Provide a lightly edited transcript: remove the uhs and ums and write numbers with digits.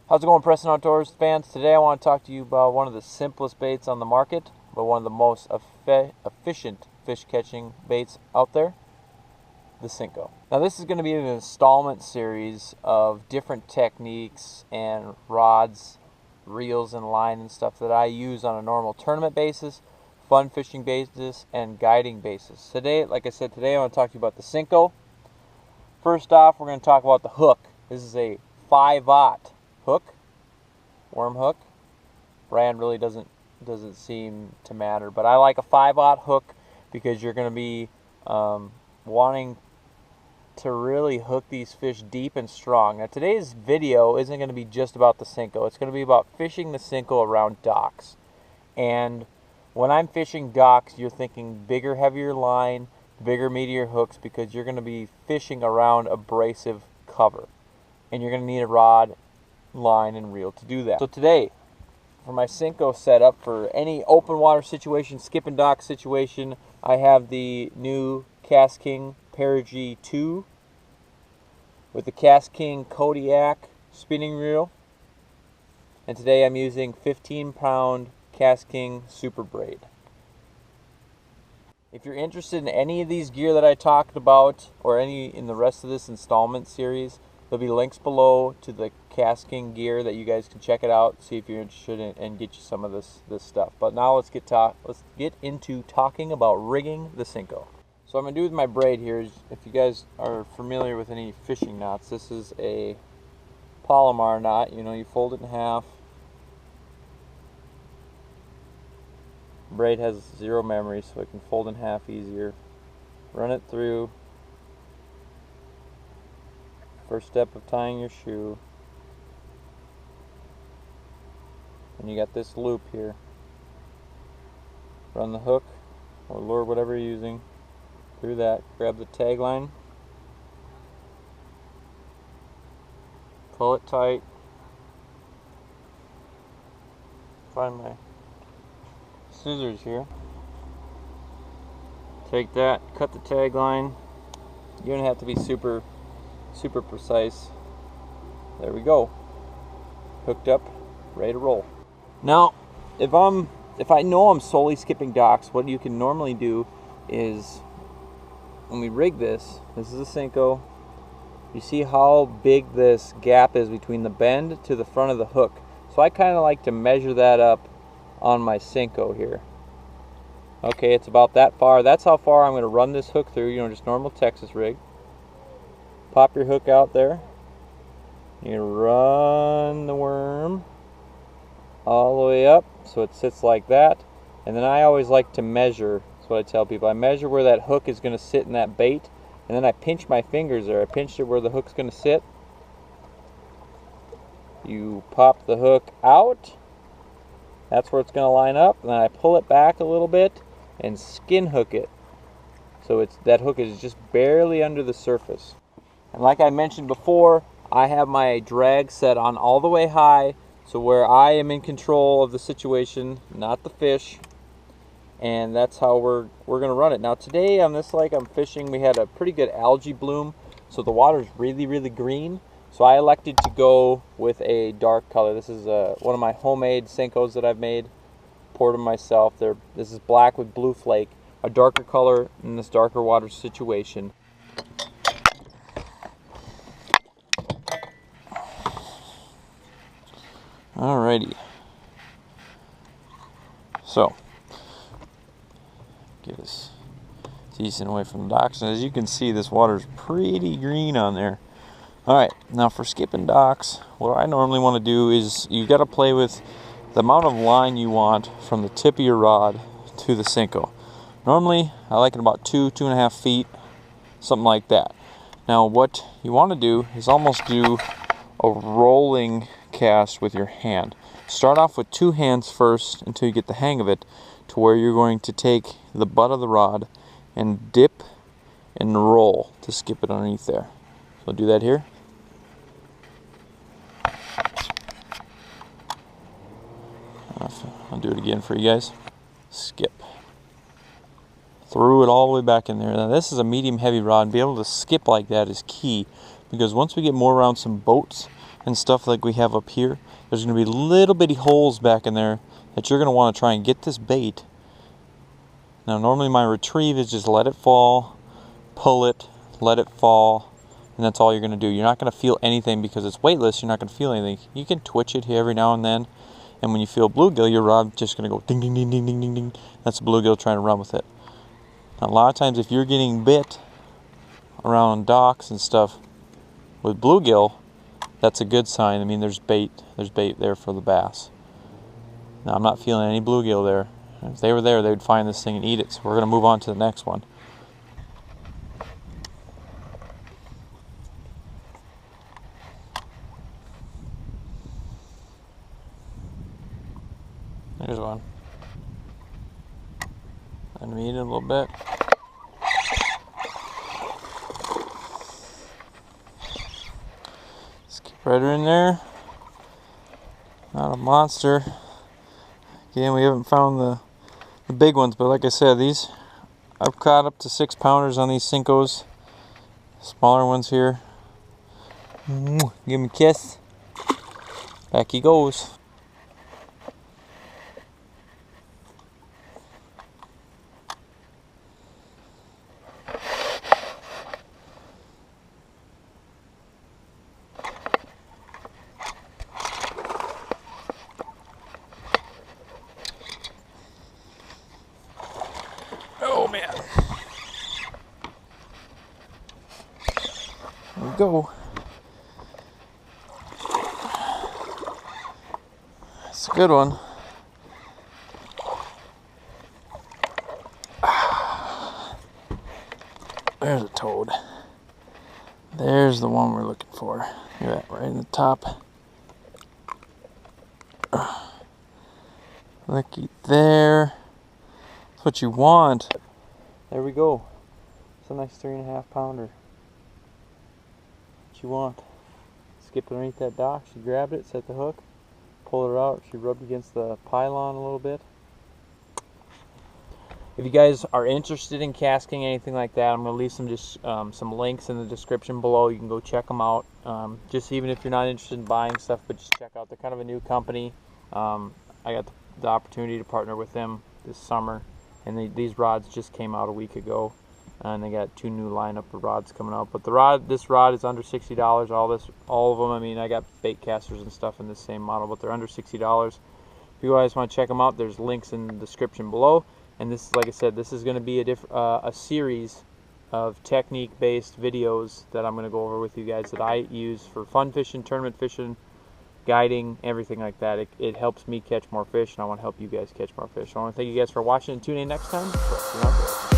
How's it going, Preston Outdoors fans? Today I want to talk to you about one of the simplest baits on the market, but one of the most efficient fish catching baits out there, the Senko. Now this is going to be an installment series of different techniques and rods, reels and line and stuff that I use on a normal tournament basis, fun fishing basis, and guiding basis. Today, like I said, today I want to talk to you about the Senko. First off, we're going to talk about the hook. This is a 5/0 hook, worm hook. Brand really doesn't seem to matter, but I like a 5/0 hook because you're going to be wanting to really hook these fish deep and strong. Now today's video isn't going to be just about the Senko. It's going to be about fishing the Senko around docks. And when I'm fishing docks, you're thinking bigger, heavier line, bigger, meatier hooks, because you're going to be fishing around abrasive cover. And you're going to need a rod, line, and reel to do that. So today, for my Senko setup, for any open water situation, skipping dock situation, I have the new KastKing Gear 2 with the KastKing Kodiak Spinning Reel. And today I'm using 15-pound KastKing Super Braid. If you're interested in any of these gear that I talked about, or any in the rest of this installment series, there'll be links below to the KastKing Gear that you guys can check it out, see if you're interested in, and get you some of this stuff. But now let's get into talking about rigging the Senko. So what I'm going to do with my braid here is, if you guys are familiar with any fishing knots, this is a Palomar knot. You know, you fold it in half. Braid has 0 memory, so it can fold in half easier. Run it through. First step of tying your shoe. And you got this loop here. Run the hook or lure, whatever you're using, through that. Grab the tag line. Pull it tight. Find my scissors here. Take that, cut the tag line. You don't have to be super precise. There we go. Hooked up, ready to roll. Now, if I know I'm solely skipping docks, what you can normally do is, when we rig this is a Senko. You see how big this gap is between the bend to the front of the hook. So I kind of like to measure that up on my Senko here. Okay, it's about that far. That's how far I'm going to run this hook through. You know, just normal Texas rig. Pop your hook out there. You run the worm all the way up so it sits like that. And then I always like to measure. That's what I tell people. I measure where that hook is going to sit in that bait, and then I pinch my fingers there. I pinch it where the hook's going to sit. You pop the hook out. That's where it's going to line up. And then I pull it back a little bit and skin hook it. So that hook is just barely under the surface. And like I mentioned before, I have my drag set on all the way high, so where I am in control of the situation, not the fish. And that's how we're going to run it. Now today on this lake I'm fishing, we had a pretty good algae bloom, so the water's really green. So I elected to go with a dark color. This is one of my homemade Senkos that I've made, poured them myself. This is black with blue flake, a darker color in this darker water situation. Alrighty. So, get us decent away from the docks. And as you can see, this water's pretty green on there. Alright, now for skipping docks, what I normally want to do is, you got to play with the amount of line you want from the tip of your rod to the Senko. Normally, I like it about 2.5 feet, something like that. Now what you want to do is almost do a rolling cast with your hand. Start off with 2 hands first until you get the hang of it, to where you're going to take the butt of the rod and dip and roll to skip it underneath there. So do that here. I'll do it again for you guys. Skip. Threw it all the way back in there. Now this is a medium heavy rod, and be able to skip like that is key, because once we get more around some boats, and stuff like we have up here, there's going to be little bitty holes back in there that you're going to want to try and get this bait. Now normally my retrieve is just let it fall, pull it, let it fall, and that's all you're going to do. You're not going to feel anything because it's weightless. You're not going to feel anything. You can twitch it here every now and then, and when you feel bluegill, your rod just going to go ding ding ding ding ding ding ding. That's a bluegill trying to run with it. Now, a lot of times if you're getting bit around docks and stuff with bluegill, that's a good sign. I mean, there's bait there for the bass. Now I'm not feeling any bluegill there. If they were there, they would find this thing and eat it. So we're going to move on to the next one. There's one. I'm going to eat it a little bit. Just keep right in there. Not a monster. Again, we haven't found the big ones, but like I said, these, I've caught up to 6 pounders on these Senkos. Smaller ones here. Give him a kiss. Back he goes. Oh man. There we go. It's a good one. There's a toad. There's the one we're looking for. You're at right in the top. Looky there. That's what you want. There we go. It's a nice 3.5 pounder. What you want. Skip underneath that dock. She grabbed it, set the hook, pulled her out. She rubbed against the pylon a little bit. If you guys are interested in KastKing, anything like that, I'm going to leave some links in the description below. You can go check them out. Just even if you're not interested in buying stuff, but just check out. They're kind of a new company. I got the opportunity to partner with them this summer, and these rods just came out a week ago, and they got 2 new lineup of rods coming out. But this rod is under $60. All of them. I mean, I got bait casters and stuff in this same model, but they're under $60. If you guys want to check them out, there's links in the description below. And this, like I said, this is going to be a series of technique-based videos that I'm going to go over with you guys that I use for fun fishing, tournament fishing, guiding, everything like that. It helps me catch more fish, and I want to help you guys catch more fish. So I want to thank you guys for watching, and tune in next time.